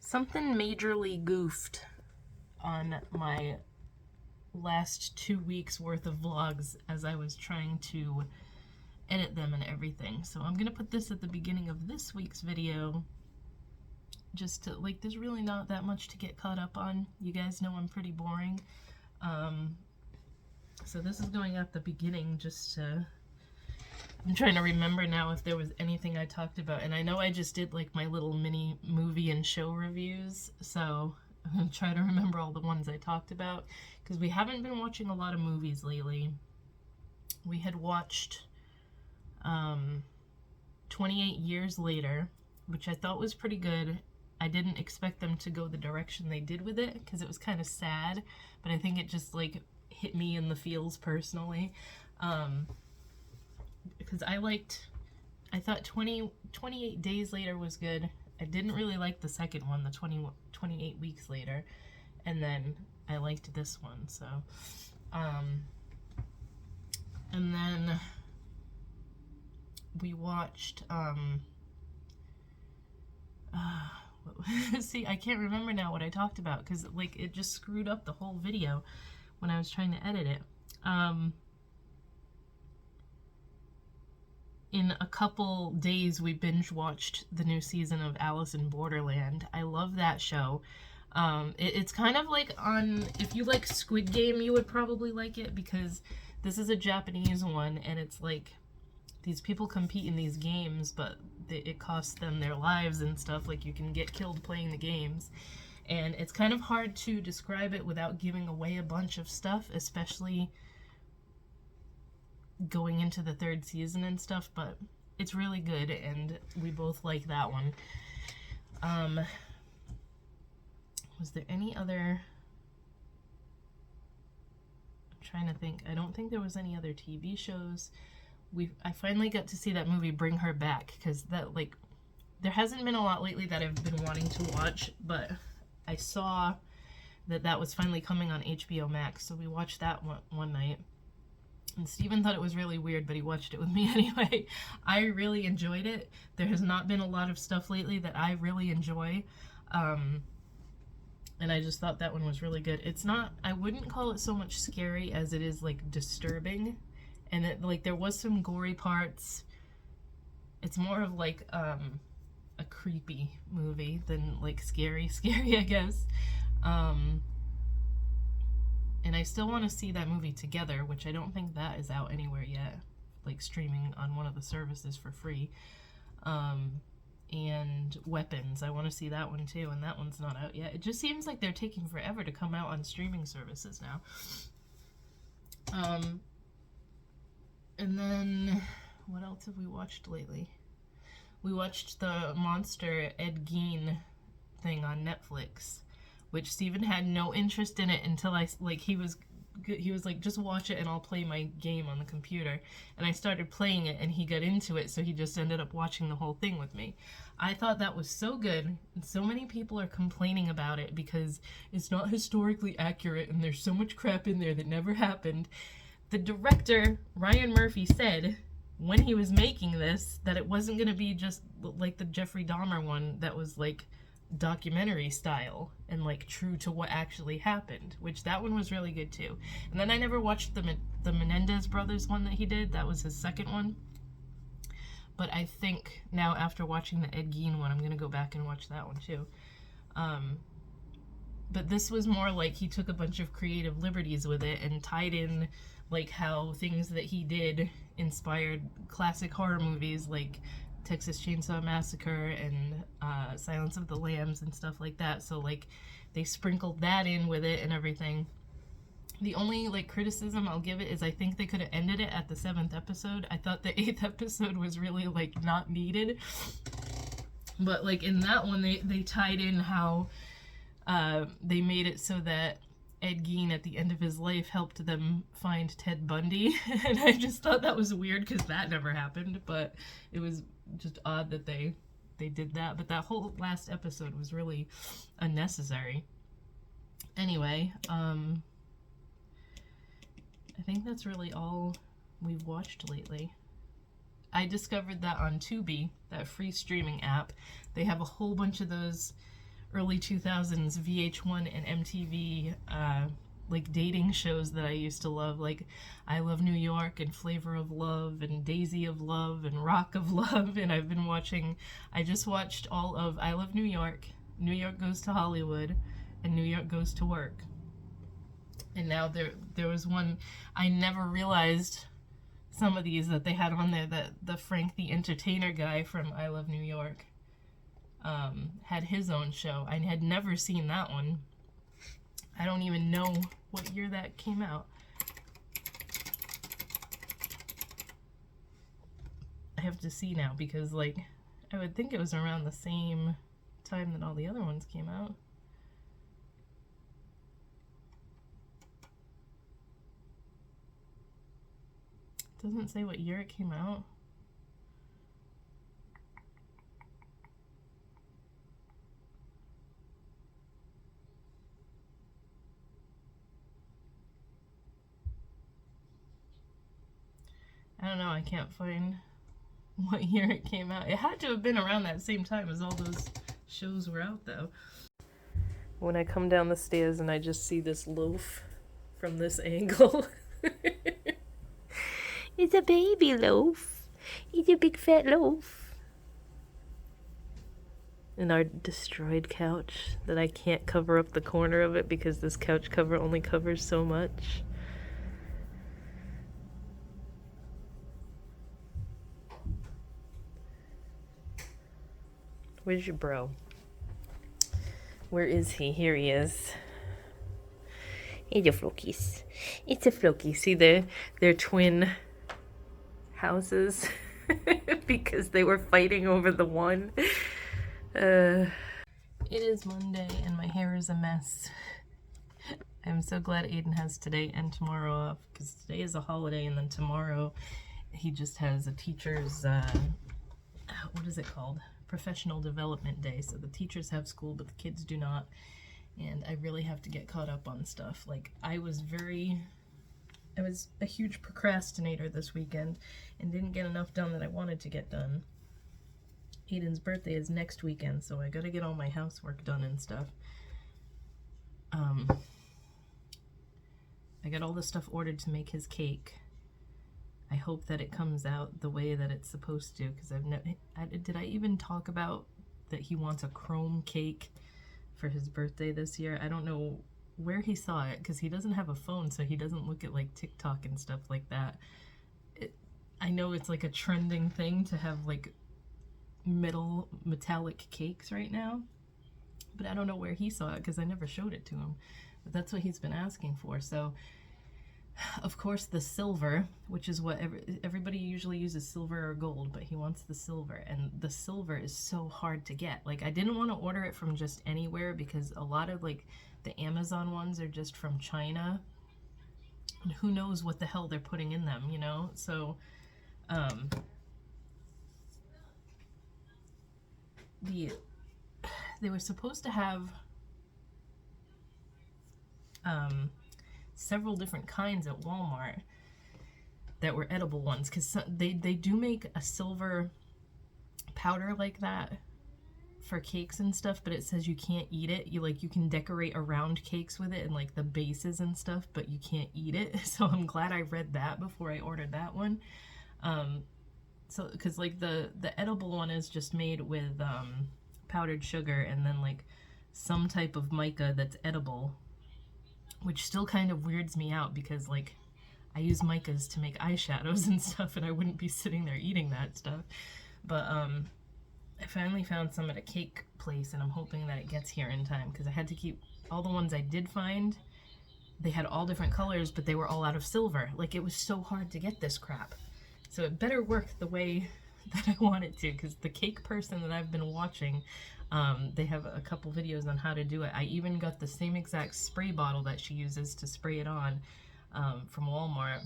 Something majorly goofed on my last 2 weeks worth of vlogs as I was trying to edit them and everything. So I'm gonna put this at the beginning of this week's video just to, like, there's really not that much to get caught up on. You guys know I'm pretty boring. So this is going at the beginning just to, I'm trying to remember now if there was anything I talked about, and I know I just did like my little mini movie and show reviews, so I'm gonna try to remember all the ones I talked about, because we haven't been watching a lot of movies lately. We had watched 28 Years Later, which I thought was pretty good. I didn't expect them to go the direction they did with it, because it was kind of sad, but I think it just like hit me in the feels personally. Because I thought 28 Days Later was good. I didn't really like the second one, the 28 Weeks Later, and then I liked this one, so, and then we watched, see, I can't remember now what I talked about, because, like, it just screwed up the whole video when I was trying to edit it. In a couple days, we binge watched the new season of Alice in Borderland. I love that show. It's kind of like on, if you like Squid Game, you would probably like it, because this is a Japanese one, and it's like these people compete in these games, but it costs them their lives and stuff. Like, you can get killed playing the games, and it's kind of hard to describe it without giving away a bunch of stuff, especially going into the third season and stuff, but it's really good, and we both like that one. Was there any other, I'm trying to think. I don't think there was any other TV shows. I finally got to see that movie Bring Her Back, because that, like, there hasn't been a lot lately that I've been wanting to watch, but I saw that was finally coming on HBO Max, so we watched that one night. And Steven thought it was really weird, but he watched it with me anyway. I really enjoyed it. There has not been a lot of stuff lately that I really enjoy. And I just thought that one was really good. It's not, I wouldn't call it so much scary as it is, like, disturbing. And it, like, there was some gory parts. It's more of, like, a creepy movie than, like, scary, I guess. And I still want to see that movie Together, which I don't think that is out anywhere yet, like streaming on one of the services for free. And Weapons, I want to see that one too, and that one's not out yet. It just seems like they're taking forever to come out on streaming services now. And then, what else have we watched lately? We watched the Monster Ed Gein thing on Netflix, which Steven had no interest in it until he was like, just watch it and I'll play my game on the computer. And I started playing it and he got into it, so he just ended up watching the whole thing with me. I thought that was so good, and so many people are complaining about it because it's not historically accurate and there's so much crap in there that never happened. The director, Ryan Murphy, said when he was making this that it wasn't going to be just like the Jeffrey Dahmer one that was like documentary style and like true to what actually happened, which that one was really good too. And then I never watched the Menendez brothers one that he did. That was his second one, but I think now after watching the Ed Gein one, I'm gonna go back and watch that one too. But this was more like he took a bunch of creative liberties with it and tied in like how things that he did inspired classic horror movies like Texas Chainsaw Massacre and Silence of the Lambs and stuff like that. So like they sprinkled that in with it and everything. The only like criticism I'll give it is I think they could have ended it at the 7th episode. I thought the 8th episode was really like not needed. But like in that one they tied in how they made it so that Ed Gein at the end of his life helped them find Ted Bundy. And I just thought that was weird because that never happened, but it was just odd that they did that. But that whole last episode was really unnecessary. Anyway, I think that's really all we've watched lately. I discovered that on Tubi, that free streaming app, they have a whole bunch of those early 2000s VH1 and MTV like dating shows that I used to love, like I Love New York and Flavor of Love and Daisy of Love and Rock of Love. And I just watched all of I Love New York, New York Goes to Hollywood, and New York Goes to Work. And now there was one, I never realized some of these that they had on there, that the Frank the Entertainer guy from I Love New York had his own show. I had never seen that one. I don't even know what year that came out. I have to see now, because like I would think it was around the same time that all the other ones came out. It doesn't say what year it came out. I don't know, I can't find what year it came out. It had to have been around that same time as all those shows were out, though. When I come down the stairs and I just see this loaf from this angle. It's a baby loaf. It's a big fat loaf. And our destroyed couch that I can't cover up the corner of it because this couch cover only covers so much. Where's your bro? Where is he? Here he is. It's a Flokies. It's a Floki. See, they're twin houses because they were fighting over the one. It is Monday and my hair is a mess. I'm so glad Aiden has today and tomorrow off, because today is a holiday and then tomorrow he just has a teacher's, what is it called? Professional development day. So the teachers have school but the kids do not, and I really have to get caught up on stuff. Like I was a huge procrastinator this weekend and didn't get enough done that I wanted to get done. Aiden's birthday is next weekend, so I gotta get all my housework done and stuff. I got all the stuff ordered to make his cake. I hope that it comes out the way that it's supposed to, because did I even talk about that he wants a chrome cake for his birthday this year? I don't know where he saw it, because he doesn't have a phone, so he doesn't look at like TikTok and stuff like that. I know it's like a trending thing to have like metallic cakes right now, but I don't know where he saw it because I never showed it to him. But that's what he's been asking for. So of course the silver, which is what everybody usually uses, silver or gold, but he wants the silver, and the silver is so hard to get. Like I didn't want to order it from just anywhere, because a lot of like the Amazon ones are just from China, and who knows what the hell they're putting in them, you know? So they were supposed to have several different kinds at Walmart that were edible ones, because they do make a silver powder like that for cakes and stuff, but it says you can't eat it. You can decorate around cakes with it and like the bases and stuff, but you can't eat it. So I'm glad I read that before I ordered that one. So because like the edible one is just made with powdered sugar and then like some type of mica that's edible, which still kind of weirds me out, because like I use micas to make eyeshadows and stuff, and I wouldn't be sitting there eating that stuff. But I finally found some at a cake place, and I'm hoping that it gets here in time, because I had to keep all the ones I did find. They had all different colors, but they were all out of silver. Like it was so hard to get this crap. So it better work the way that I want it to, because the cake person that I've been watching, they have a couple videos on how to do it. I even got the same exact spray bottle that she uses to spray it on from Walmart,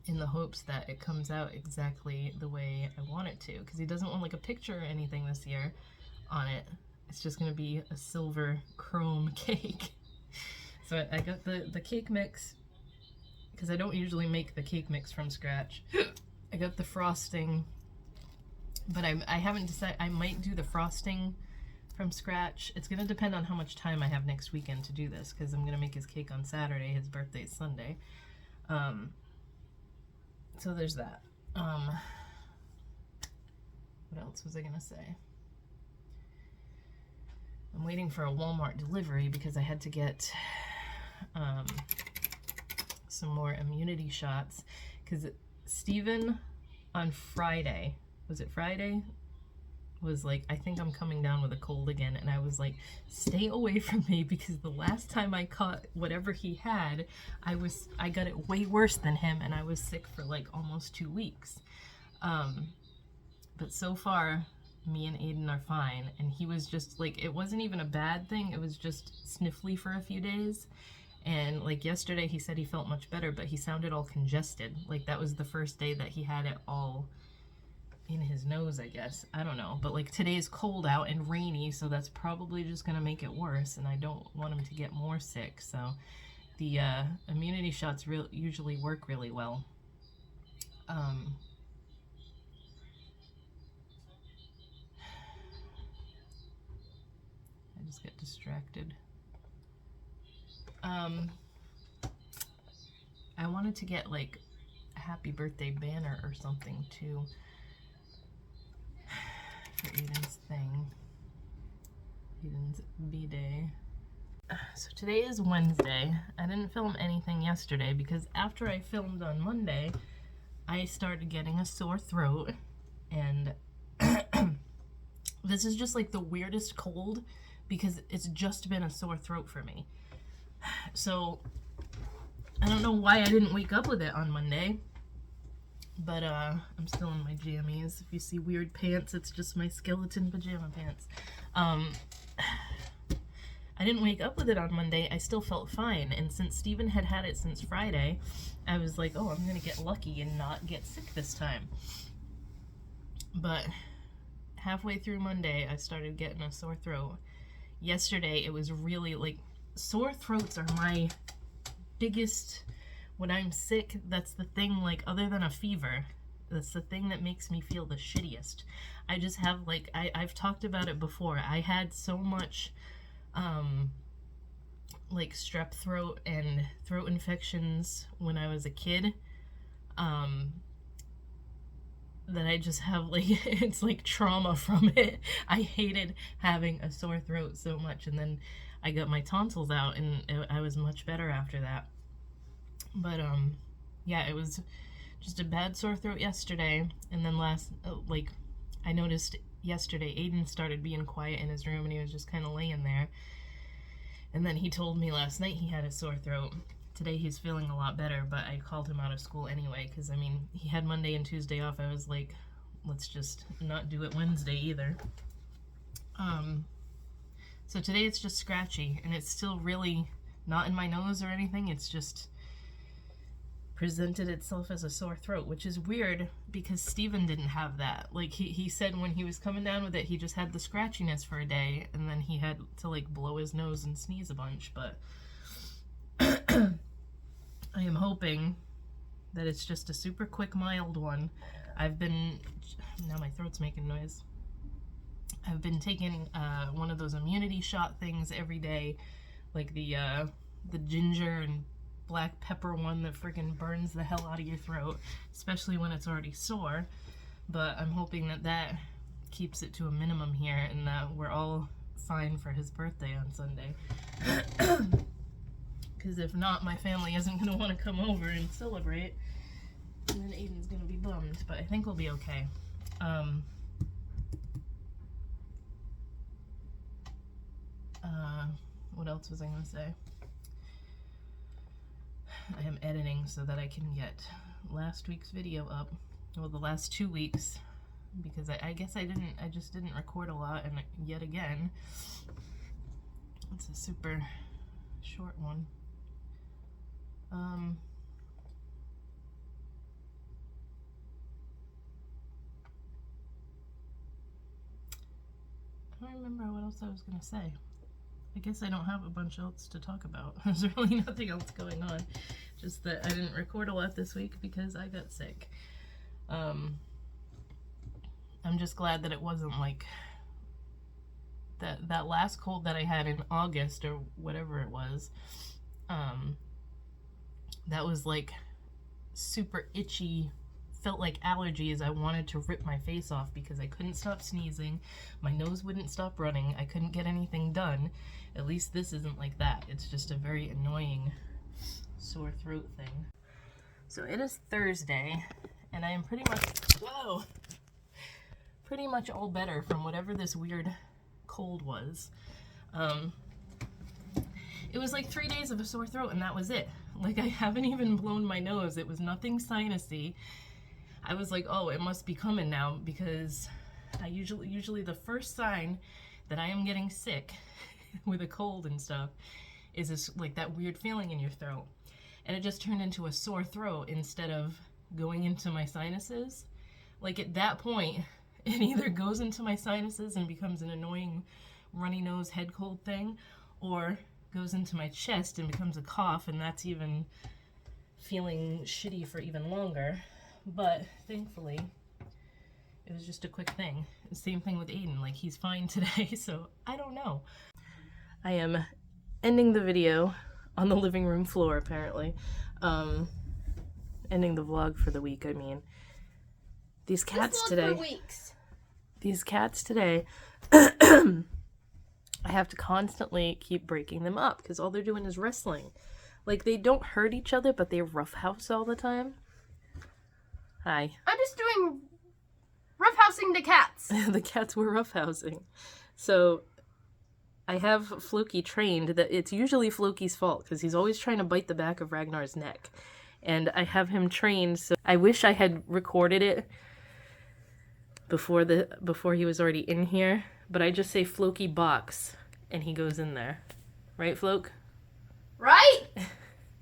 in the hopes that it comes out exactly the way I want it to, because he doesn't want like a picture or anything this year on it. It's just going to be a silver chrome cake. So I got the cake mix, because I don't usually make the cake mix from scratch. I got the frosting, but I haven't decided. I might do the frosting from scratch. It's gonna depend on how much time I have next weekend to do this, because I'm gonna make his cake on Saturday. His birthday's Sunday. So there's that. What else was I gonna say? I'm waiting for a Walmart delivery because I had to get some more immunity shots, because Steven on Friday, was it Friday? Was like, I think I'm coming down with a cold again, and I was like, stay away from me, because the last time I caught whatever he had, I got it way worse than him, and I was sick for like almost 2 weeks. But so far, me and Aiden are fine, and he was just like, it wasn't even a bad thing, it was just sniffly for a few days. And like yesterday he said he felt much better, but he sounded all congested. Like that was the first day that he had it all in his nose, I guess. I don't know. But like today's cold out and rainy, so that's probably just gonna make it worse, and I don't want him to get more sick. So the immunity shots usually work really well. I just get distracted. I wanted to get like a happy birthday banner or something too for Aiden's thing. Aiden's B-Day. So today is Wednesday. I didn't film anything yesterday because after I filmed on Monday, I started getting a sore throat, and this is just like the weirdest cold because it's just been a sore throat for me. So I don't know why I didn't wake up with it on Monday, but I'm still in my jammies. If you see weird pants, it's just my skeleton pajama pants. I didn't wake up with it on Monday. I still felt fine, and since Steven had had it since Friday, I was like, oh, I'm gonna get lucky and not get sick this time. But halfway through Monday, I started getting a sore throat. Yesterday, it was really like, sore throats are my biggest, when I'm sick, that's the thing, like, other than a fever, that's the thing that makes me feel the shittiest. I just have, like, I've talked about it before. I had so much, like, strep throat and throat infections when I was a kid, that I just have, like, it's like trauma from it. I hated having a sore throat so much, and then I got my tonsils out, and I was much better after that. But, yeah, it was just a bad sore throat yesterday, and then I noticed yesterday Aiden started being quiet in his room, and he was just kind of laying there, and then he told me last night he had a sore throat. Today he's feeling a lot better, but I called him out of school anyway, because, I mean, he had Monday and Tuesday off. I was like, let's just not do it Wednesday either. So today it's just scratchy, and it's still really not in my nose or anything. It's just presented itself as a sore throat, which is weird because Steven didn't have that. Like, he said when he was coming down with it, he just had the scratchiness for a day, and then he had to, like, blow his nose and sneeze a bunch, but I am hoping that it's just a super quick, mild one. Now my throat's making noise. I've been taking one of those immunity shot things every day, like the ginger and black pepper one that freaking burns the hell out of your throat, especially when it's already sore. But I'm hoping that that keeps it to a minimum here, and that we're all fine for his birthday on Sunday. Because if not, my family isn't going to want to come over and celebrate, and then Aiden's going to be bummed, but I think we'll be okay. What else was I going to say? I am editing so that I can get last week's video up, well, the last 2 weeks, because I guess I just didn't record a lot, and yet again, it's a super short one. I don't remember what else I was going to say. I guess I don't have a bunch else to talk about. There's really nothing else going on. Just that I didn't record a lot this week because I got sick. I'm just glad that it wasn't like that last cold that I had in August or whatever it was, that was like super itchy, felt like allergies. I wanted to rip my face off because I couldn't stop sneezing. My nose wouldn't stop running. I couldn't get anything done. At least this isn't like that. It's just a very annoying sore throat thing. So it is Thursday, and I am pretty much all better from whatever this weird cold was. It was like 3 days of a sore throat, and that was it. Like, I haven't even blown my nose. It was nothing sinusy. I was like, oh, it must be coming now, because I usually the first sign that I am getting sick with a cold and stuff is this, like, that weird feeling in your throat. And it just turned into a sore throat instead of going into my sinuses. Like, at that point, it either goes into my sinuses and becomes an annoying runny nose head cold thing, or goes into my chest and becomes a cough, and that's even feeling shitty for even longer. But thankfully, it was just a quick thing. Same thing with Aiden. Like, he's fine today, so I don't know. I am ending the video on the living room floor, apparently. Ending the vlog for the week, I mean. These cats today. For weeks. These cats today, I have to constantly keep breaking them up because all they're doing is wrestling. Like, they don't hurt each other, but they roughhouse all the time. Hi. I'm just doing roughhousing the cats. The cats were roughhousing. So I have Floki trained that it's usually Floki's fault because he's always trying to bite the back of Ragnar's neck. And I have him trained, so I wish I had recorded it before he was already in here. But I just say Floki box, and he goes in there. Right, Floke? Right?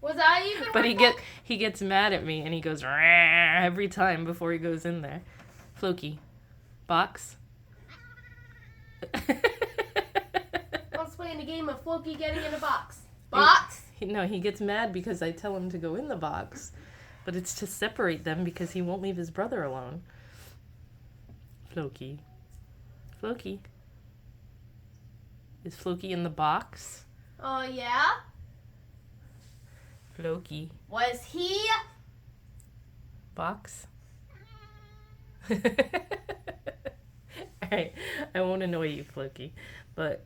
Was I even? But he gets mad at me, and he goes "Rah," every time before he goes in there. Floki, box. Let's play in a game of Floki getting in a box. Box? No, he gets mad because I tell him to go in the box. But it's to separate them because he won't leave his brother alone. Floki. Floki. Is Floki in the box? Oh, yeah? Floki. Was he? Box? Alright, I won't annoy you, Floki. But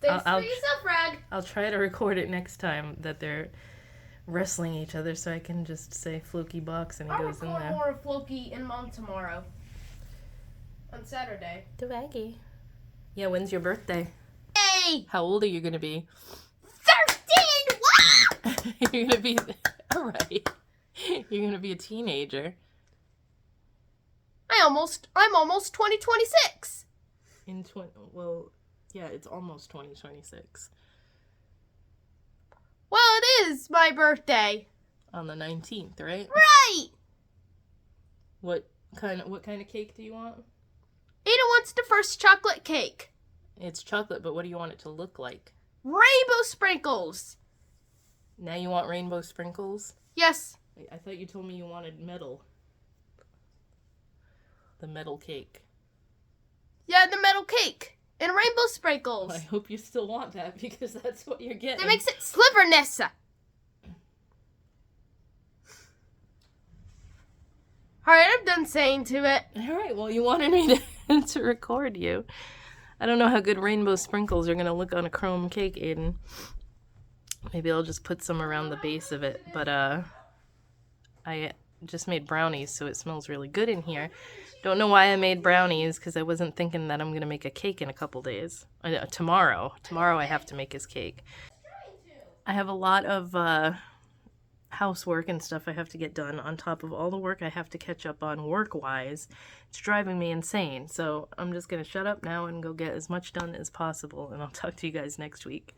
Thanks for yourself, Rag. I'll try to record it next time that they're wrestling each other so I can just say Floki box and he goes in there. I'll record more of Floki and Mom tomorrow. On Saturday. Dwaggy. Yeah, when's your birthday? Hey! How old are you gonna be? 13! What? You're gonna be... Alright. You're gonna be a teenager. I'm almost 2026. Well, yeah, it's almost 2026. Well, it is my birthday. On the 19th, right? Right! What kind of cake do you want? Ada wants the first chocolate cake. It's chocolate, but what do you want it to look like? Rainbow sprinkles. Now you want rainbow sprinkles? Yes. Wait, I thought you told me you wanted metal. The metal cake. Yeah, the metal cake. And rainbow sprinkles. Well, I hope you still want that because that's what you're getting. That makes it sliverness. Alright, I'm done saying to it. Alright, well, you wanted me to record you. I don't know how good rainbow sprinkles are going to look on a chrome cake, Aiden. Maybe I'll just put some around the base of it. But, I just made brownies, so it smells really good in here. Don't know why I made brownies, because I wasn't thinking that I'm going to make a cake in a couple days. Tomorrow. Tomorrow I have to make his cake. I have a lot of, housework and stuff I have to get done on top of all the work I have to catch up on work-wise. It's driving me insane, so I'm just gonna shut up now and go get as much done as possible, and I'll talk to you guys next week.